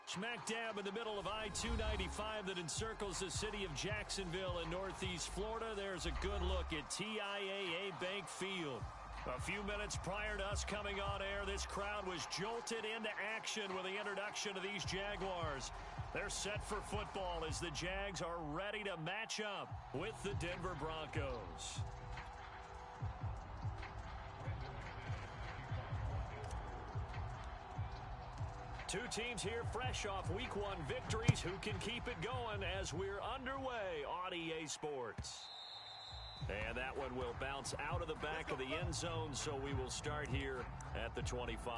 Smack dab in the middle of I-295 that encircles the city of Jacksonville in northeast Florida, there's a good look at TIAA Bank Field. A few minutes prior to us coming on air, this crowd was jolted into action with the introduction of these Jaguars. They're set for football as the Jags are ready to match up with the Denver Broncos. Two teams here fresh off Week 1 victories. Who can keep it going as we're underway on EA Sports? And that one will bounce out of the back of the end zone, so we will start here at the 25.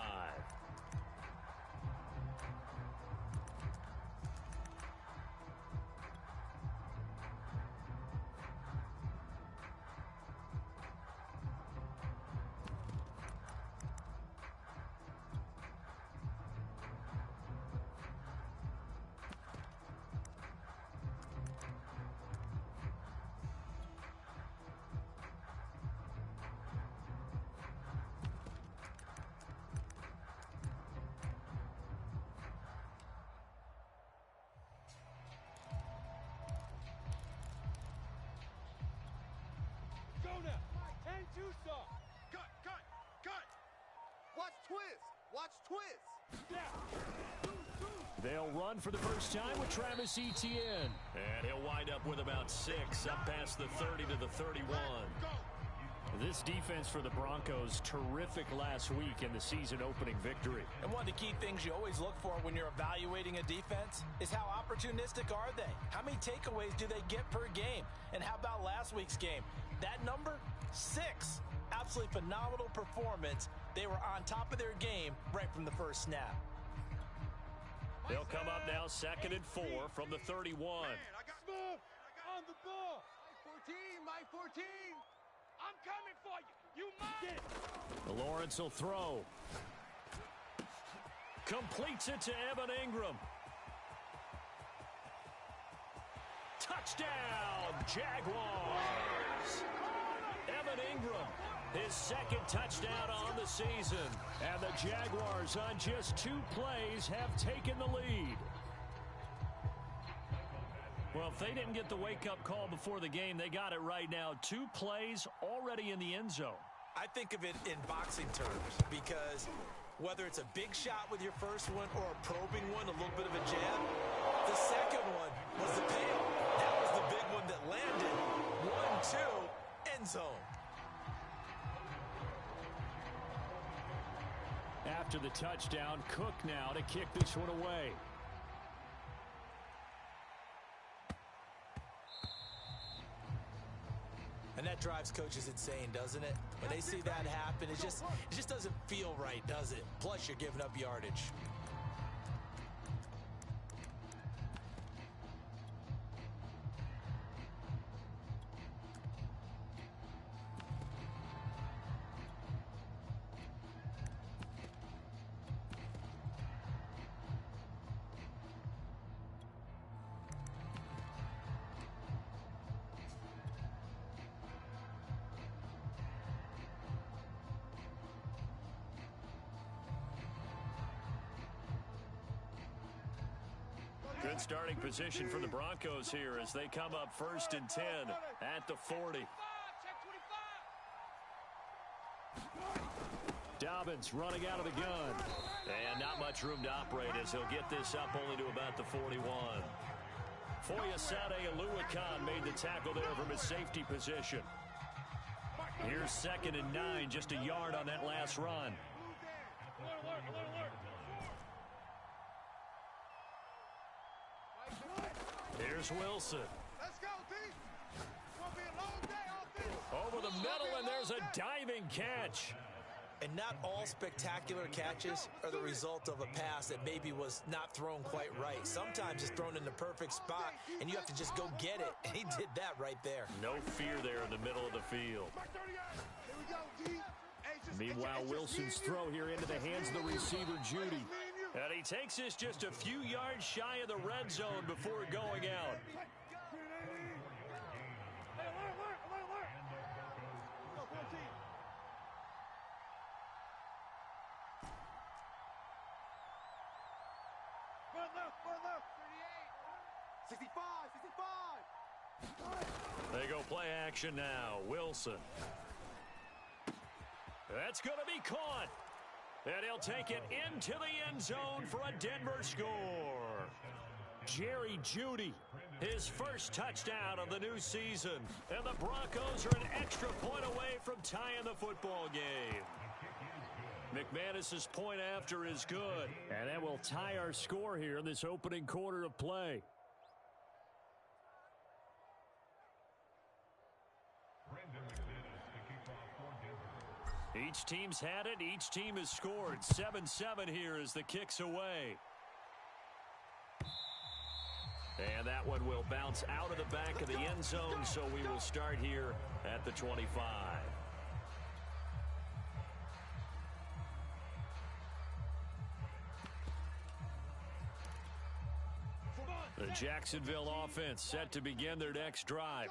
They'll run for the first time with Travis Etienne. And he'll wind up with about 6 up past the 30 to the 31. This defense for the Broncos, terrific last week in the season-opening victory. And one of the key things you always look for when you're evaluating a defense is how opportunistic are they? How many takeaways do they get per game? And how about last week's game? That number, 6. Absolutely phenomenal performance. They were on top of their game right from the first snap. They'll come up now 2nd and 4 from the 31. Man, I got Smith on the ball. My 14. I'm coming for you. You mine. Lawrence will throw. Completes it to Evan Ingram. Touchdown, Jaguars. Evan Ingram, his 2nd touchdown on the season. And the Jaguars on just 2 plays have taken the lead. Well, if they didn't get the wake-up call before the game, they got it right now. 2 plays already in the end zone. I think of it in boxing terms because whether it's a big shot with your first one or a probing one, a little bit of a jab, the second one was the payoff. That was the big one that landed. 1-2, end zone. After the touchdown, Cook now to kick this one away. And that drives coaches insane, doesn't it? When they see that happen, it just doesn't feel right, does it? Plus, you're giving up yardage. Good starting position for the Broncos here as they come up 1st and 10 at the 40. Dobbins running out of the gun. And not much room to operate as he'll get this up only to about the 41. Foyesade Oluwakan made the tackle there from his safety position. Here's 2nd and 9, just a yard on that last run. Here's Wilson. Let's go, D. It's going to be a long day out there. Over the middle, and there's a diving catch. And not all spectacular catches are the result of a pass that maybe was not thrown quite right. Sometimes it's thrown in the perfect spot, and you have to just go get it. And he did that right there. No fear there in the middle of the field. Meanwhile, Wilson's throw here into the hands of the receiver, Judy. And he takes this just a few yards shy of the red zone before going out. left. 65. They go play action now. Wilson. That's going to be caught. And he'll take it into the end zone for a Denver score. Jerry Jeudy, his first touchdown of the new season. And the Broncos are an extra point away from tying the football game. McManus's point after is good. And that will tie our score here in this opening quarter of play. Each team's had it. Each team has scored. 7-7 here as the kick's away. And that one will bounce out of the back of the end zone, so we will start here at the 25. The Jacksonville offense set to begin their next drive.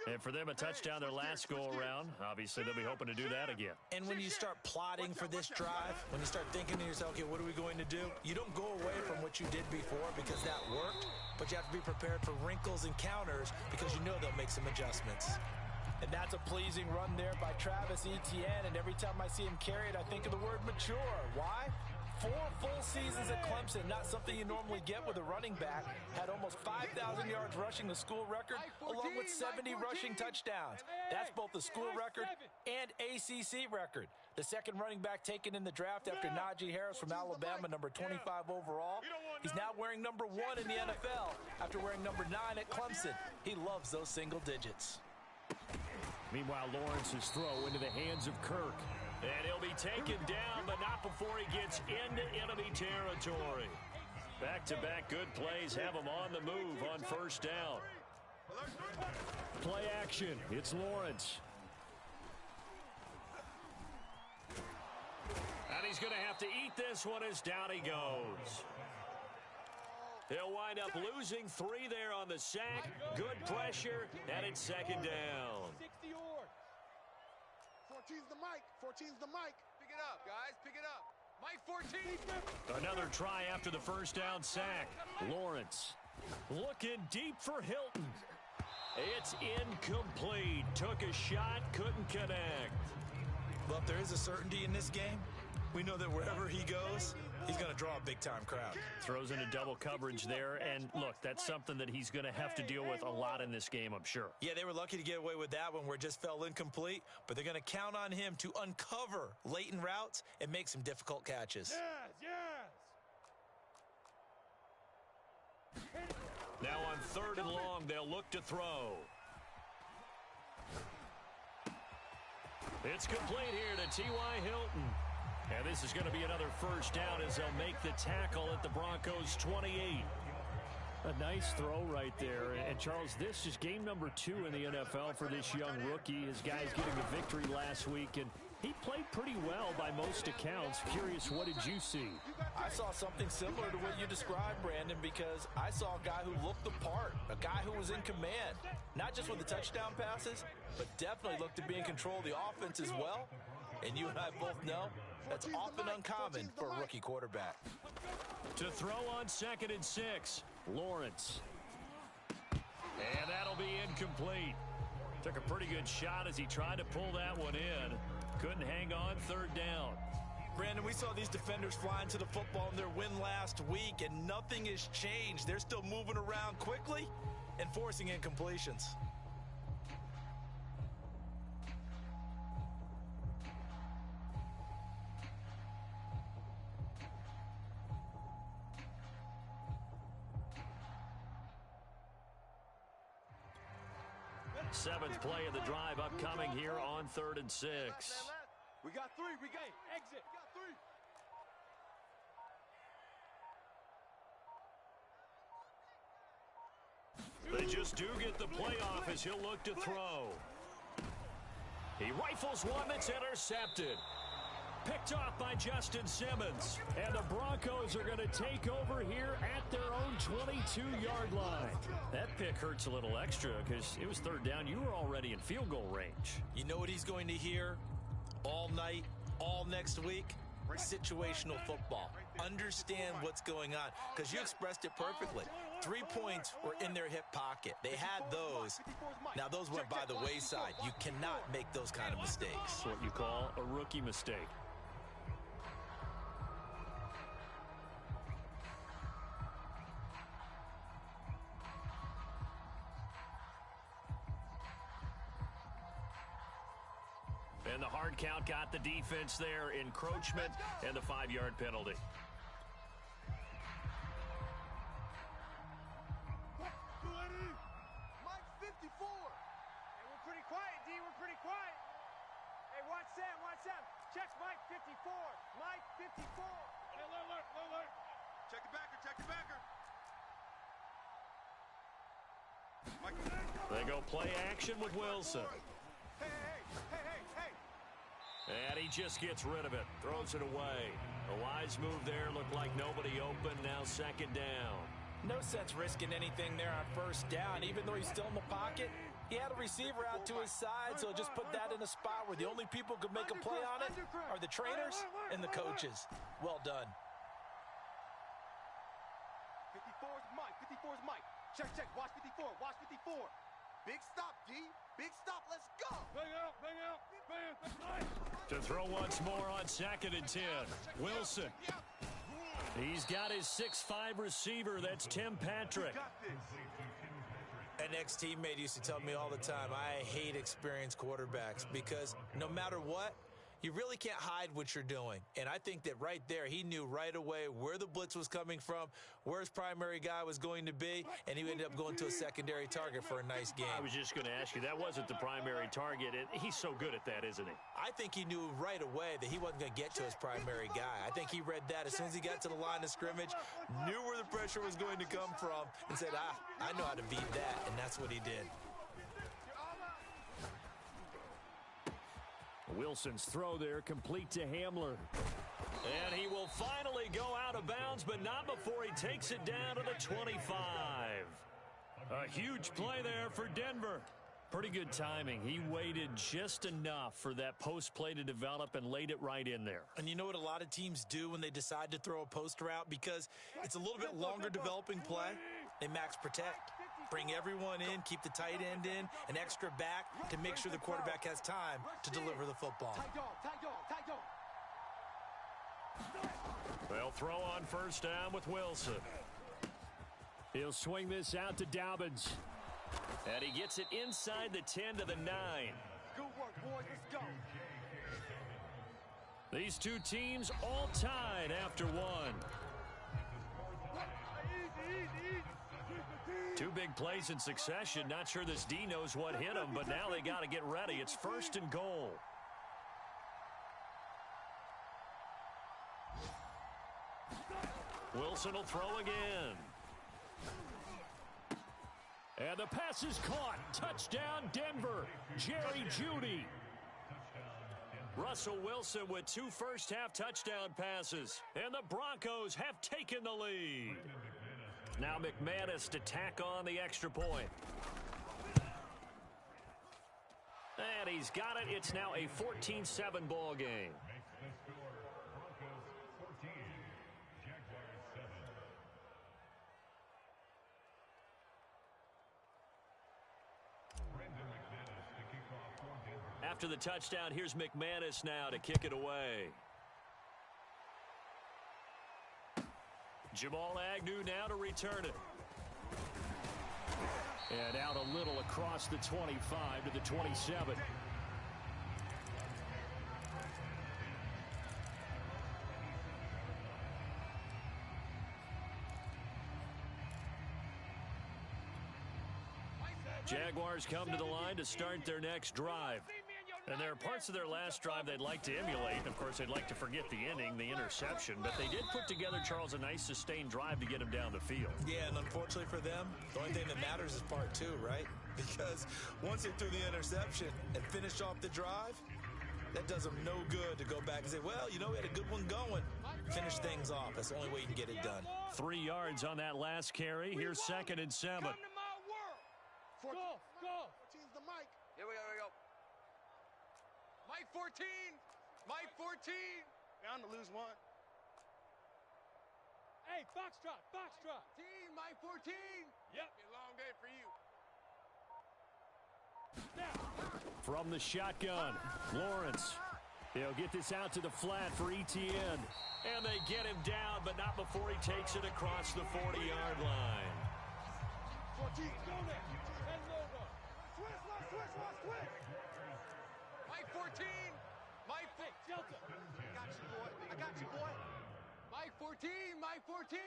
And for them, a touchdown their last go-around. Obviously, they'll be hoping to do that again. And when you start plotting for this drive, when you start thinking to yourself, okay, what are we going to do? You don't go away from what you did before because that worked, but you have to be prepared for wrinkles and counters because you know they'll make some adjustments. And that's a pleasing run there by Travis Etienne, and every time I see him carry it, I think of the word mature. Why? 4 full seasons at Clemson, not something you normally get with a running back. Had almost 5,000 yards rushing, the school record, along with 70 rushing touchdowns. That's both the school record and ACC record. The second running back taken in the draft after Najee Harris from Alabama, number 25 overall. He's now wearing number 1 in the NFL after wearing number 9 at Clemson. He loves those single digits. Meanwhile, Lawrence's throw into the hands of Kirk. And he'll be taken down, but not before he gets into enemy territory. Back-to-back good plays have him on the move on first down. Play action. It's Lawrence. And he's going to have to eat this one as down he goes. He'll wind up losing 3 there on the sack. Good pressure, and it's second down. 14's the mic. Pick it up, guys. Pick it up. Mike 14. Another try after the first down sack. Lawrence looking deep for Hilton. It's incomplete. Took a shot, couldn't connect. Well, if there is a certainty in this game, we know that wherever he goes, he's going to draw a big-time crowd. Throws into double coverage there, and look, that's something that he's going to have to deal with a lot in this game, I'm sure. Yeah, they were lucky to get away with that one where it just fell incomplete, but they're going to count on him to uncover latent routes and make some difficult catches. Now on 3rd and long, they'll look to throw. It's complete here to T.Y. Hilton. And this is going to be another first down as they'll make the tackle at the Broncos' 28. A nice throw right there. And, Charles, this is game number 2 in the NFL for this young rookie. His guys getting a victory last week, and he played pretty well by most accounts. Curious, what did you see? I saw something similar to what you described, Brandon, because I saw a guy who looked the part, a guy who was in command, not just with the touchdown passes, but definitely looked to be in control of the offense as well. And you and I both know that's often uncommon for a rookie quarterback. To throw on 2nd and 6, Lawrence. And that'll be incomplete. Took a pretty good shot as he tried to pull that one in. Couldn't hang on 3rd down. Brandon, we saw these defenders flying to the football in their win last week, and nothing has changed. They're still moving around quickly and forcing incompletions. Seventh play of the drive upcoming here on 3rd and 6. We got 3. We got exit. We got 3. They just do get the playoff as he'll look to throw. He rifles one that's intercepted. Picked off by Justin Simmons. And the Broncos are going to take over here at their own 22-yard line. That pick hurts a little extra because it was 3rd down. You were already in field goal range. You know what he's going to hear all night, all next week? Situational football. understand what's going on, because you expressed it perfectly. 3 points were in their hip pocket. They had those. Now, those went by the wayside. You cannot make those kind of mistakes. That's what you call a rookie mistake. And the hard count got the defense there. Encroachment and the 5-yard penalty. Mike 54. Hey, we're pretty quiet, D. We're pretty quiet. Hey, watch Sam. Watch Sam. Check Mike 54. Mike 54. Hey, alert. Check the backer. Check the backer. Mike. They go play action with Wilson. Hey. And he just gets rid of it. Throws it away. A wise move there. Looked like nobody open. Now 2nd down. No sense risking anything there on 1st down. Even though he's still in the pocket, he had a receiver out to his side, so just put that in a spot where the only people who could make a play on it are the trainers and the coaches. Well done. 54's Mike. 54's Mike. Check. Watch 54. Watch 54. Big stop, D. Big stop. Let's go. Bang out. To throw once more on 2nd and 10. Wilson. He's got his 6'5" receiver. That's Tim Patrick. An ex-teammate used to tell me all the time, I hate experienced quarterbacks because no matter what, you really can't hide what you're doing. And I think that right there, he knew right away where the blitz was coming from, where his primary guy was going to be, and he ended up going to a secondary target for a nice game. I was just going to ask you, that wasn't the primary target. He's so good at that, isn't he? I think he knew right away that he wasn't going to get to his primary guy. I think he read that as soon as he got to the line of scrimmage, knew where the pressure was going to come from, and said, I know how to beat that, and that's what he did. Wilson's throw there complete to Hamler. And he will finally go out of bounds, but not before he takes it down to the 25. A huge play there for Denver. Pretty good timing. He waited just enough for that post play to develop and laid it right in there. And you know what a lot of teams do when they decide to throw a post route? Because it's a little bit longer developing play. They max protect. Bring everyone in, keep the tight end in, an extra back to make sure the quarterback has time to deliver the football. Tight dog. They'll throw on 1st down with Wilson. He'll swing this out to Dobbins. And he gets it inside the 10 to the 9. Good work, boys. Let's go. These two teams all tied after one. Two big plays in succession. Not sure this D knows what hit him, but now they got to get ready. It's 1st and goal. Wilson will throw again. And the pass is caught. Touchdown, Denver. Jerry Jeudy. Russell Wilson with 2 first-half touchdown passes. And the Broncos have taken the lead. Now McManus to tack on the extra point. And he's got it. It's now a 14-7 ball game. After the touchdown, here's McManus now to kick it away. Jamal Agnew now to return it. And out a little across the 25 to the 27. Jaguars come to the line to start their next drive. And there are parts of their last drive they'd like to emulate. Of course, they'd like to forget the inning, the interception. But they did put together, Charles, a nice sustained drive to get him down the field. Yeah, and unfortunately for them, the only thing that matters is part 2, right? Because once they threw the interception and finished off the drive, that does them no good to go back and say, well, you know, we had a good one going. Finish things off. That's the only way you can get it done. 3 yards on that last carry. Here's 2nd and 7. Come to my world. Go. 14's the Mike. Here we go. Mike 14. Mike 14. Bound to lose one. Hey, foxtrot, foxtrot. 14, my 14. Yep. Be a long day for you. From the shotgun, Lawrence. He'll get this out to the flat for Etienne. And they get him down, but not before he takes it across the 40-yard line. 14, go there. Head over. Switch. Mike 14. Mike, Hey, Delta. I got you, boy. Mike 14, Mike 14.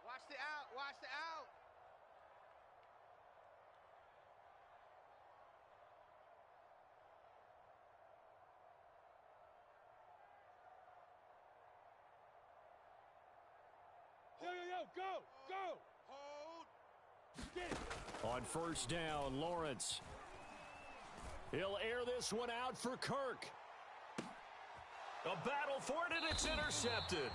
Watch the out, watch the out. Yo, go. Hold. Get it. On first down, Lawrence. He'll air this one out for Kirk. A battle for it, and it's intercepted.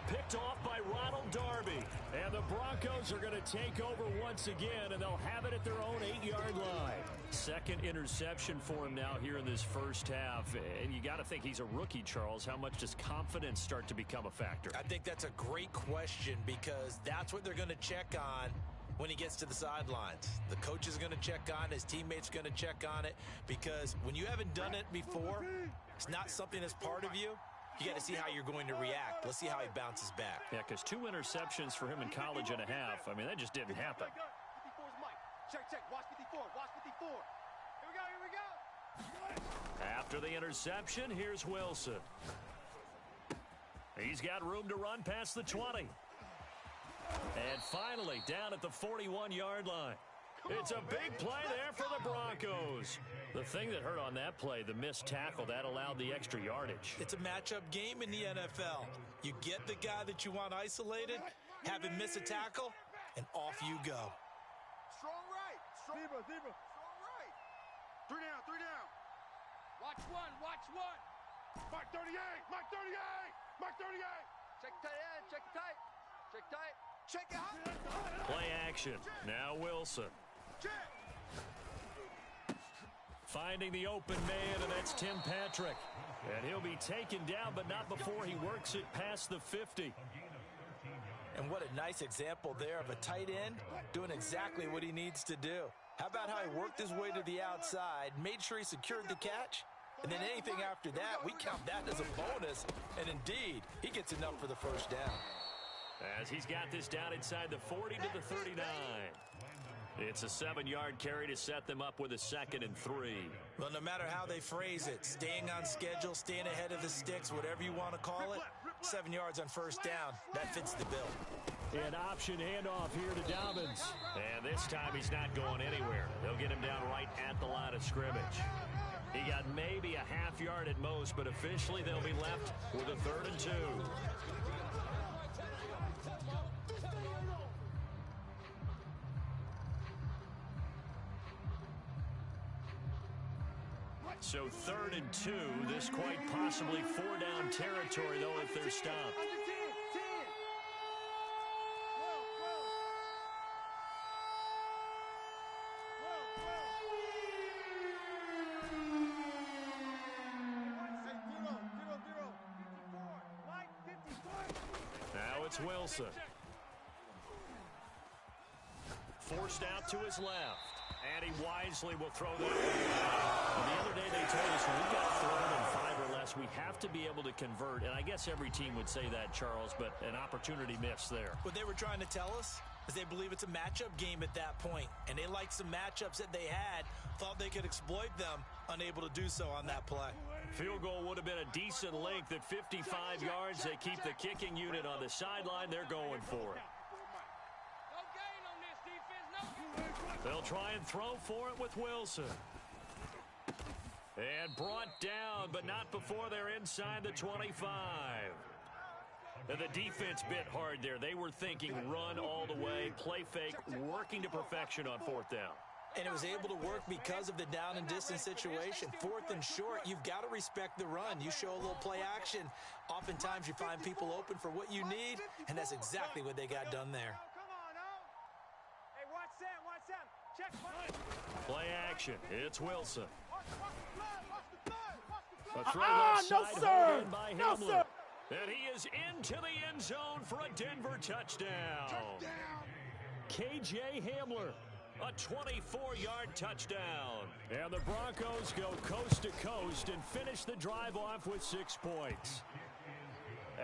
Picked off by Ronald Darby. And the Broncos are going to take over once again, and they'll have it at their own 8-yard line. Second interception for him now here in this first half. And you got to think he's a rookie, Charles. How much does confidence start to become a factor? I think that's a great question because that's what they're going to check on when he gets to the sidelines. The coach is going to check on it. His teammates are going to check on it because when you haven't done it before, it's not something that's part of you. You got to see how you're going to react. Let's see how he bounces back. Yeah, because 2 interceptions for him in college and a half. I mean, that just didn't happen. 54's Mike. Check. Watch 54. Here we go. After the interception, here's Wilson. He's got room to run past the 20. And finally, down at the 41-yard line. It's a big play there for the Broncos. The thing that hurt on that play, the missed tackle, that allowed the extra yardage. It's a matchup game in the NFL. You get the guy that you want isolated, have him miss a tackle, and off you go. Strong right. Zebra. Strong right. Three down. Watch one. Mike 38. Check tight end. Check tight. Check it out. Play action. Now Wilson. Check. Finding the open man, and that's Tim Patrick. And he'll be taken down, but not before he works it past the 50. And what a nice example there of a tight end doing exactly what he needs to do. How about how he worked his way to the outside, made sure he secured the catch, and then anything after that, we count that as a bonus. And indeed, he gets enough for the first down. As he's got this down inside the 40 to the 39. It's a 7-yard carry to set them up with a 2nd and 3. Well, no matter how they phrase it, staying on schedule, staying ahead of the sticks, whatever you want to call it, 7 yards on first down, that fits the bill. An option handoff here to Dobbins. And this time he's not going anywhere. They'll get him down right at the line of scrimmage. He got maybe a half yard at most, but officially they'll be left with a 3rd and 2. So 3rd and 2, this quite possibly 4-down territory, though, if they're stopped. Now it's Wilson. Forced out to his left. And he wisely will throw that one. The other day they told us when we got 3rd and 5 or less, we have to be able to convert. And I guess every team would say that, Charles, but an opportunity missed there. What they were trying to tell us is they believe it's a matchup game at that point. And they liked some matchups that they had, thought they could exploit them, unable to do so on that play. Field goal would have been a decent length at 55 yards. They keep the kicking unit on the sideline. They're going for it. They'll try and throw for it with Wilson. And brought down, but not before they're inside the 25. And the defense bit hard there. They were thinking run all the way, play fake, working to perfection on 4th down. And it was able to work because of the down and distance situation. 4th and short, you've got to respect the run. You show a little play action. Oftentimes you find people open for what you need, and that's exactly what they got done there. Play action. It's Wilson. A throw left side, no, sir. by No, Hamlin. sir. And he is into the end zone for a Denver touchdown. KJ Hamler, a 24-yard touchdown. And the Broncos go coast to coast and finish the drive off with 6 points.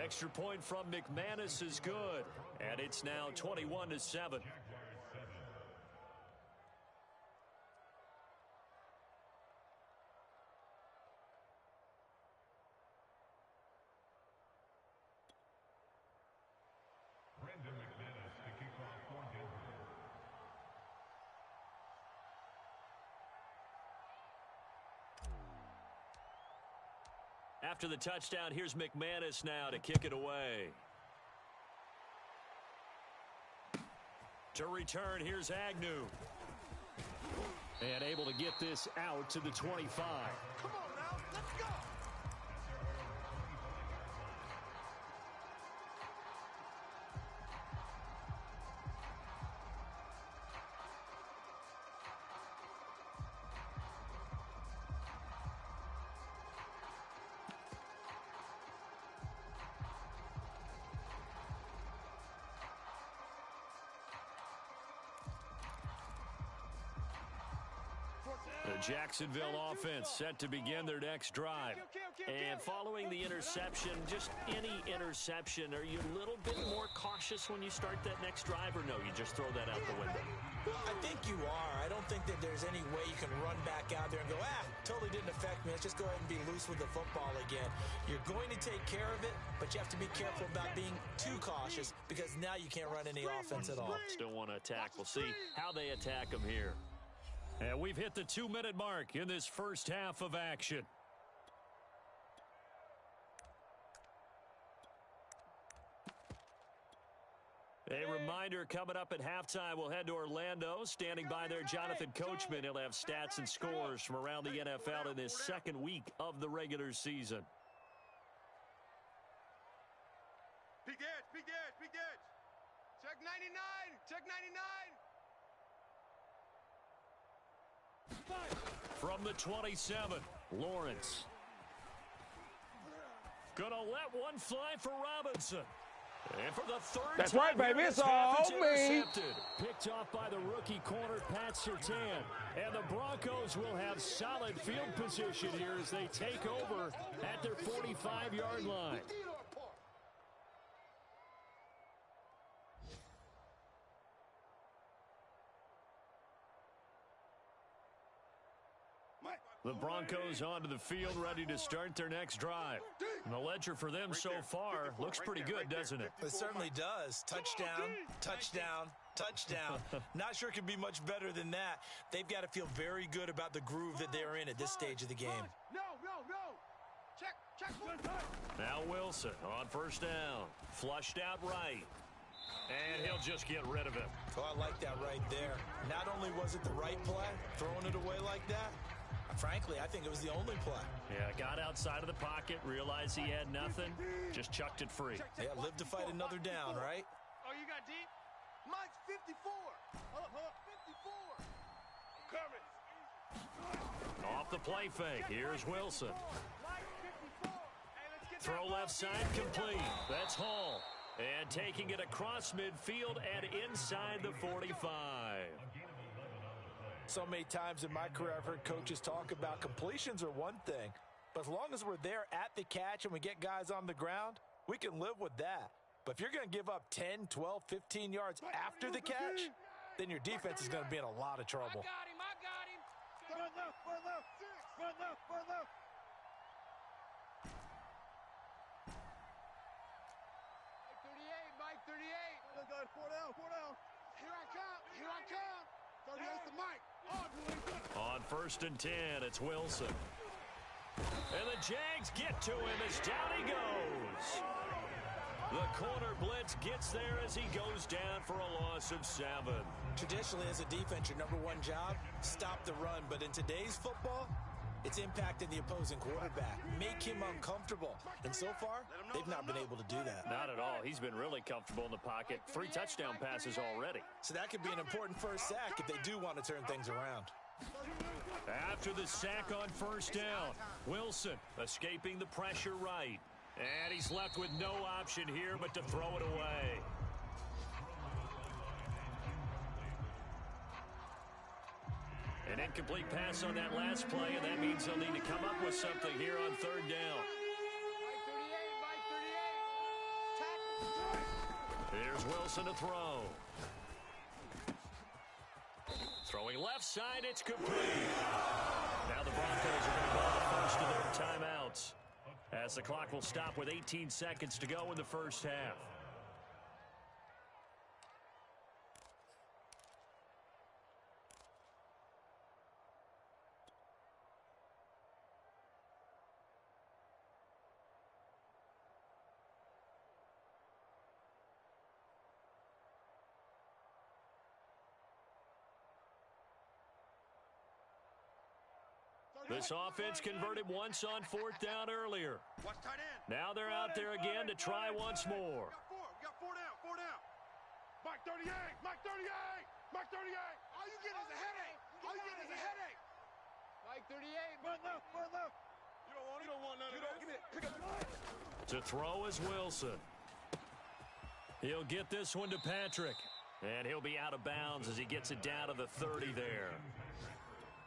Extra point from McManus is good, and it's now 21-7. After the touchdown, here's McManus now to kick it away. To return, here's Agnew. And able to get this out to the 25. Come on now, let's go. The Jacksonville offense set to begin their next drive. And following the interception, just any interception, are you a little bit more cautious when you start that next drive, or no, you just throw that out the window? I think you are. I don't think that there's any way you can run back out there and go, totally didn't affect me. Let's just go ahead and be loose with the football again. You're going to take care of it, but you have to be careful about being too cautious because now you can't run any offense at all. Still want to attack. We'll see how they attack them here. And we've hit the 2-minute mark in this first half of action. A reminder, coming up at halftime, we'll head to Orlando. Standing by there, Jonathan Coachman. He'll have stats and scores from around the NFL in this second week of the regular season. Big edge, big edge, big edge. Check 99, check 99. From the 27, Lawrence. Gonna let one fly for Robinson. And for the third That's time, right, baby. It's all me. Picked off by the rookie corner, Pat Surtain. And the Broncos will have solid field position here as they take over at their 45-yard line. The Broncos onto the field, ready to start their next drive. And the ledger for them so far looks pretty good, doesn't it? It certainly does. Touchdown, touchdown, touchdown. Not sure it could be much better than that. They've got to feel very good about the groove that they're in at this stage of the game. No. Check. Now Wilson on first down. Flushed out right. And he'll just get rid of it. Oh, I like that right there. Not only was it the right play, throwing it away like that, frankly, I think it was the only play. Yeah, got outside of the pocket, realized he had nothing, just chucked it free. Yeah, live to fight another down, right? Oh, you got deep? Mike's 54. Hold up, 54. Coming. Off the play fake, here's Wilson. Throw left side complete. That's Hall. And taking it across midfield and inside the 45. So many times in my career, I've heard coaches talk about completions are one thing, but as long as we're there at the catch and we get guys on the ground, we can live with that. But if you're going to give up 10, 12, 15 yards after the catch, then your defense is going to be in a lot of trouble. I got him. Front left. Mike 38. Four down. Here I come. 38's the Mike. On first and 10, it's Wilson. And the Jags get to him as down he goes. The corner blitz gets there as he goes down for a loss of 7. Traditionally, as a defense, your number one job, stop the run. But in today's football, it's impacting the opposing quarterback. Make him uncomfortable. And so far, they've not been able to do that. Not at all. He's been really comfortable in the pocket. 3 touchdown passes already. So that could be an important first sack if they do want to turn things around. After the sack on first down, Wilson escaping the pressure right. And he's left with no option here but to throw it away. An incomplete pass on that last play, and that means they'll need to come up with something here on third down. Here's Wilson to throw. Throwing left side, it's complete. Now the Broncos are going to call the first of their timeouts, as the clock will stop with 18 seconds to go in the first half. This offense converted once on fourth down earlier. Now they're out there again to try once more. We got four down. Mike 38, Mike 38, Mike 38. All you get is a headache. All you get is a headache. Mike 38, run left. You don't want none of this. Give me it. Pick up the... To throw is Wilson. He'll get this one to Patrick. And he'll be out of bounds as he gets it down to the 30 there.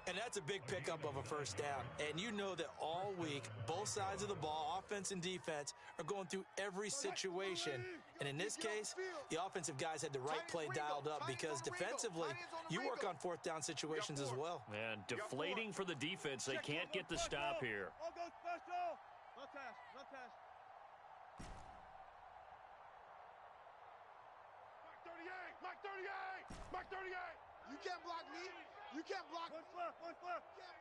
And that's a big pickup of a first down. And you know that all week, both sides of the ball, offense and defense, are going through every situation. And in this case, the offensive guys had the right play dialed up because defensively, you work on fourth down situations as well. And deflating for the defense. They can't get the stop here. No pass. Mike 38. You can't block me. You can't block. One flip.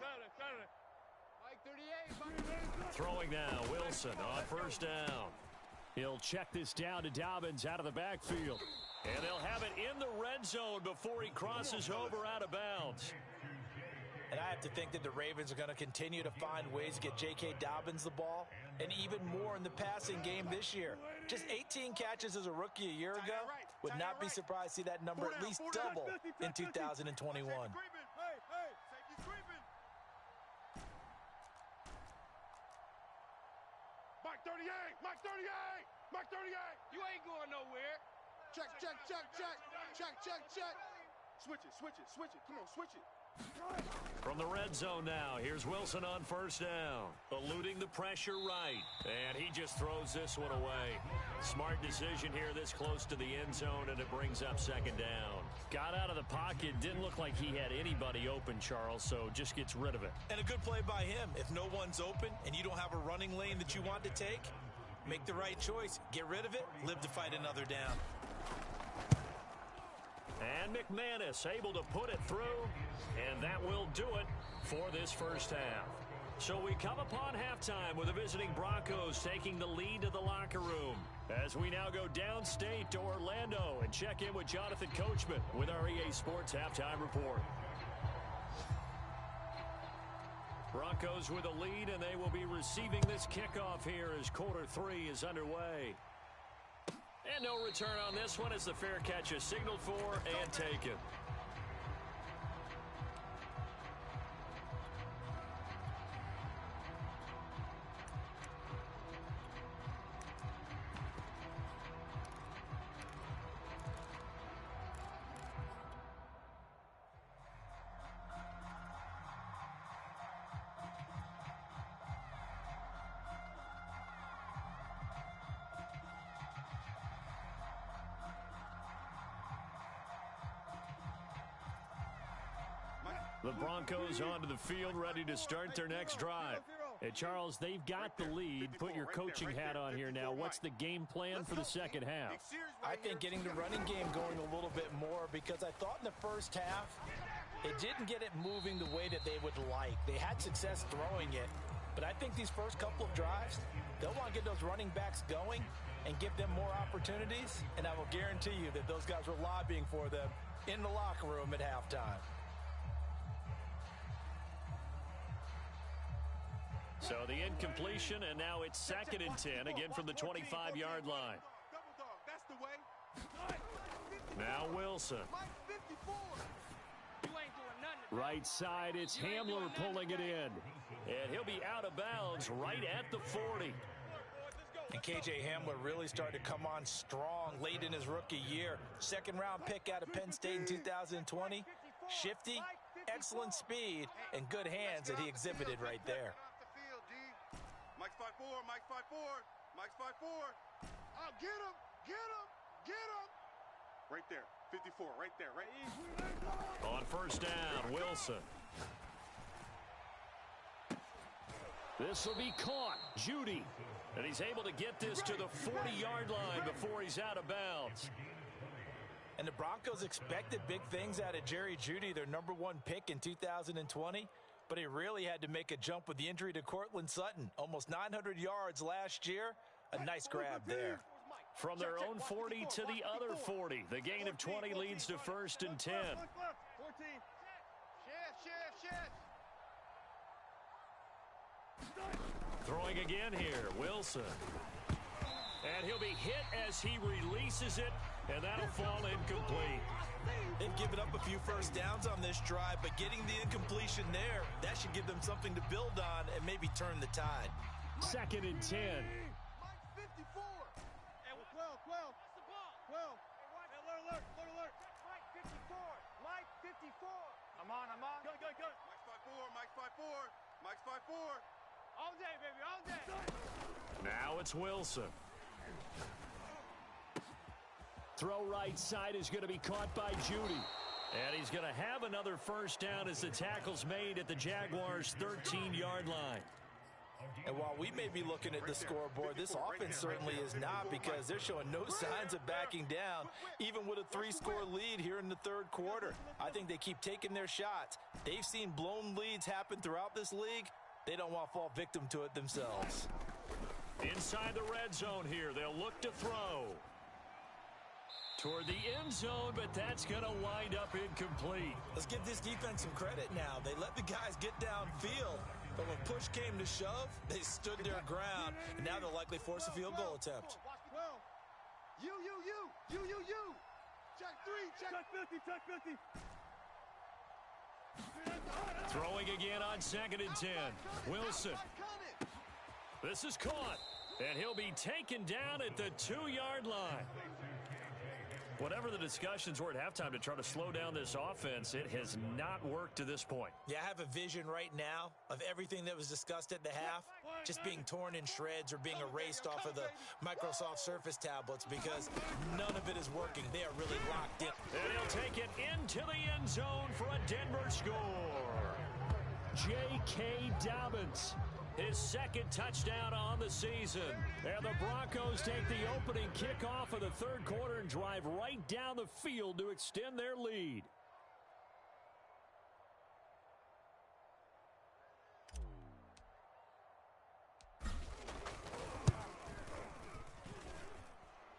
Got it. Mike 38. Throwing now, Wilson on first down. He'll check this down to Dobbins out of the backfield. And they'll have it in the red zone before he crosses over out of bounds. And I have to think that the Ravens are going to continue to find ways to get J.K. Dobbins the ball, and even more in the passing game this year. Just 18 catches as a rookie a year ago. Would not be surprised to see that number at least double in 2021. Mike 38. You ain't going nowhere. Check. Switch it. Come on, switch it. From the red zone now, here's Wilson on first down. Eluding the pressure right. And he just throws this one away. Smart decision here this close to the end zone, and it brings up second down. Got out of the pocket. Didn't look like he had anybody open, Charles, so just gets rid of it. And a good play by him. If no one's open and you don't have a running lane that you want to take, make the right choice. Get rid of it. Live to fight another down. And McManus able to put it through, and that will do it for this first half. So we come upon halftime with the visiting Broncos taking the lead to the locker room, as we now go downstate to Orlando and check in with Jonathan Coachman with our EA Sports Halftime Report. Broncos with a lead, and they will be receiving this kickoff here as quarter 3 is underway. And no return on this one as the fair catch is signaled for and taken. The Broncos onto the field, ready to start their next drive. Hey, Charles, they've got the lead. Put your coaching hat on here now. What's the game plan for the second half? I think getting the running game going a little bit more, because I thought in the first half it didn't get it moving the way that they would like. They had success throwing it, but I think these first couple of drives, they'll want to get those running backs going and give them more opportunities, and I will guarantee you that those guys were lobbying for them in the locker room at halftime. So the incompletion, and now it's 2nd and 10, again from the 25-yard line. Now Wilson. Right side, it's Hamler pulling it in. And he'll be out of bounds right at the 40. And K.J. Hamler really started to come on strong late in his rookie year. Second-round pick out of Penn State in 2020. Shifty, excellent speed, and good hands that he exhibited right there. Mike's 5'4", Mike's 5'4", Mike's 5'4". Oh, get him, get him, get him. Right there, 54, right there, right. On first down, Wilson. This will be caught. Judy. And he's able to get this to the 40-yard line before he's out of bounds. And the Broncos expected big things out of Jerry Jeudy, their #1 pick in 2020. But he really had to make a jump with the injury to Cortland Sutton. Almost 900 yards last year. A nice grab there. From their own 40 to the other 40. The gain of 20 leads to 1st and 10. 14. Shift. Throwing again here, Wilson. And he'll be hit as he releases it, and that'll fall incomplete. They've given up a few first downs on this drive, but getting the incompletion there, that should give them something to build on and maybe turn the tide. 2nd and 10. Mike 54. Hey, 12. Alert. Mike 54. Mike 54. I'm on. Good. Mike's 5'4", Mike's 5'4". All day, baby, all day. Now it's Wilson. Throw right side is going to be caught by Judy. And he's going to have another first down as the tackle's made at the Jaguars' 13-yard line. And while we may be looking at the scoreboard, this offense certainly is not, because they're showing no signs of backing down, even with a 3-score lead here in the third quarter. I think they keep taking their shots. They've seen blown leads happen throughout this league. They don't want to fall victim to it themselves. Inside the red zone here, they'll look to throw. Toward the end zone, but that's going to wind up incomplete. Let's give this defense some credit now. They let the guys get downfield, but when push came to shove, they stood their ground, and now they'll likely force a field goal attempt. You. Check 50. Throwing again on 2nd and 10. Wilson. This is caught, and he'll be taken down at the 2-yard line. Whatever the discussions were at halftime to try to slow down this offense, it has not worked to this point. Yeah, I have a vision right now of everything that was discussed at the half just being torn in shreds or being erased off of the Microsoft Surface tablets, because none of it is working. They are really locked in. And he'll take it into the end zone for a Denver score. J.K. Dobbins, his 2nd touchdown on the season. And the Broncos take the opening kickoff of the third quarter and drive right down the field to extend their lead.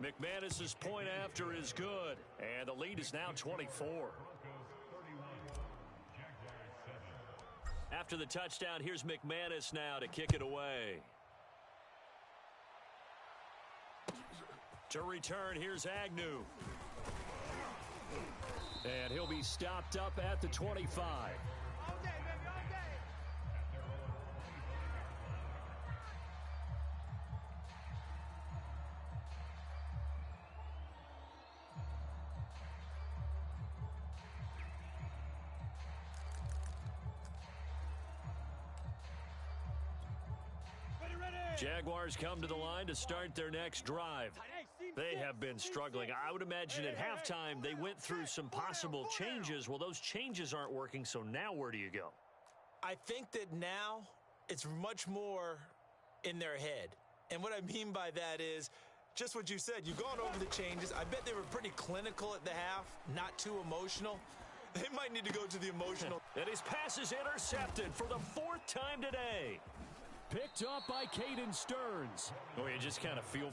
McManus's point after is good, and the lead is now 24. After the touchdown, here's McManus now to kick it away. To return, here's Agnew. And he'll be stopped up at the 25. All day, baby, all day. Jaguars come to the line to start their next drive. They have been struggling. I would imagine at halftime they went through some possible changes. Well, those changes aren't working, so now where do you go? I think that now it's much more in their head. And what I mean by that is just what you said. You've gone over the changes. I bet they were pretty clinical at the half, not too emotional. They might need to go to the emotional. And his pass is intercepted for the 4th time today. Picked up by Caden Stearns. Oh, you just kind of feel